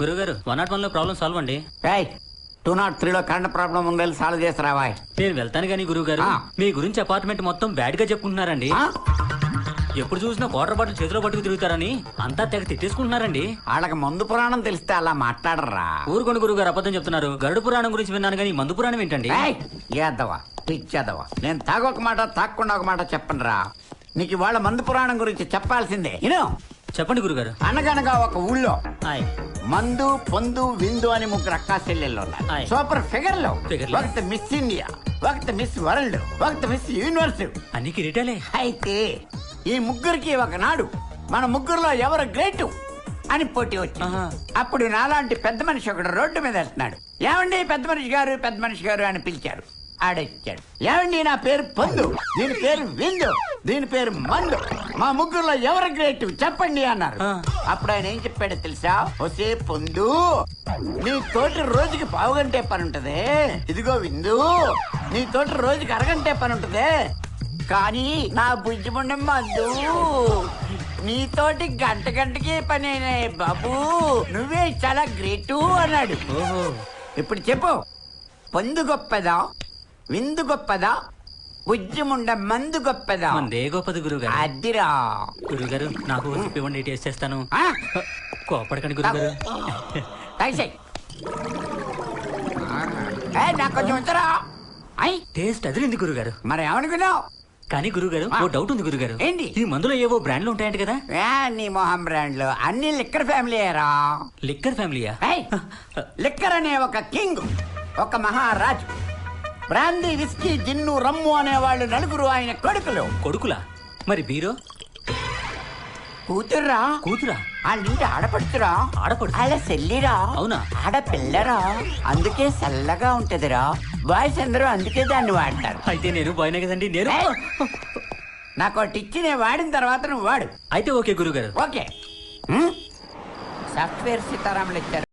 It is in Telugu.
గురుగారు 101 లో ప్రాబ్లం సాల్వ్ అండి. 203 లో కరెంట్ ప్రాబ్లం ఉందని సాల్వ్ చేస్తారావా? నేను వెళ్తాను గానీ గురుగారు, మీ గురించి అపార్ట్మెంట్ మొత్తం బ్యాడ్ గా చెప్పుకుంటున్నారండి. ఎప్పుడు చూసినా వాటర్ బాటిల్ చేతిలో పట్టుకు తిరుగుతారని అంతా తెగ తిట్టేసుకుంటున్నారండి. వాళ్ళకి మందు పురాణం తెలిస్తే అలా మాట్లాడరా? ఊరుకోండి గురుగారు, అబద్ధం చెప్తున్నారు. గరుడు పురాణం గురించి విన్నాను కానీ మందు పురాణం ఏంటండి? ఏద్దవా పిచ్చేదవా, నేను తాగొక మాట తాగకుండా ఒక మాట చెప్పనురా. నీకు వాళ్ళ మందు పురాణం గురించి చెప్పాల్సిందే. చెప్పండి గురుగారు. అనగనగా ఒక ఊళ్ళో ఆయ్ మందు పొందు విందు అని ముగ్గురు అక్కా చెల్లెళ్ళు ఉన్నారు. సూపర్ ఫిగర్ లో ఒకటి మిస్ ఇండియా, ఒకటి మిస్ వరల్డ్, ఒకటి మిస్ యూనివర్స్. అన్ని కిరీటాలే. అయితే ఈ ముగ్గురికి ఒకనాడు మన ముగ్గురులో ఎవరు గ్రేటు అని పోటీ వచ్చింది. అప్పుడు నాలాంటి పెద్ద మనిషి ఒకడు రోడ్డు మీద వెళ్తున్నాడు. ఏమండి పెద్ద మనిషి గారు, పెద్ద మనిషి గారు అని పిలిచారు. ఆడొచ్చాడు. ఏమండి నా పేరు పొందు, దీని పేరు విందు, దీని పేరు మందు, మా ముగ్గురులో ఎవరు గ్రేట్ చెప్పండి అన్నారు. అప్పుడు ఆయన ఏం చెప్పాడో తెలుసా? ఒసే పొందు, నీ తోటి రోజుకి పావుగంటే పని ఉంటది. ఇదిగో విందు, నీ తోటి రోజుకి అరగంటే పని ఉంటది. కానీ నా బుజ్జిముండ మందు, నీతోటి గంట గంటకి పని బాబు, నువ్వే చాలా గ్రేటు అన్నాడు. ఇప్పుడు చెప్పు, పొందు గొప్పదా, విందు గొప్పదా, బుజ్జిముండ మందు గొప్పదా? మందే గొప్పది గురుగారు. అద్దిరా గురుగారు, నాకు ఇవ్వండి, టేస్ట్ చేస్తాను. కోపడకండి గురుగారు. నాకు కొంచెం ఉంచరా. టేస్ట్ అదిరింది గురుగారు. మరి ఏమనుకున్నావు? కానీ గురుగారు, ఓ డౌట్ ఉంది గురుగారు. ఏంటి? ఈ మందులో ఏవో బ్రాండ్లు ఉంటాయంట కదా? నీ మొహం బ్రాండ్లు అన్ని లిక్కర్ ఫ్యామిలీరా. లిక్కర్ ఫ్యామిలీయా? లిక్కర్ అనే ఒక కింగ్, ఒక మహారాజు. బ్రాందీ, విస్కీ, జిన్ను, రమ్ము అనేవాళ్ళు నలుగురు ఆయన కొడుకులు. కొడుకులా? మరి బీరో? కూతుర్రా. కూతురా? వాళ్ళింటి ఆడపడుతురా. ఆడపడుచు? వాళ్ళ సెల్లిరా. అవునా? ఆడపిల్లరా, అందుకే చల్లగా ఉంటదిరా. బాయ్స్ అందరూ అందుకే దాన్ని వాడతారు. అయితే నేను బాయ్నే కదండి. నేను నాకు ఒకటి ఇచ్చి నేను వాడిన తర్వాత నువ్వు వాడు. అయితే ఓకే గురుగారు. ఓకే. సాఫ్ట్వేర్ సీతారాములు ఇచ్చారు.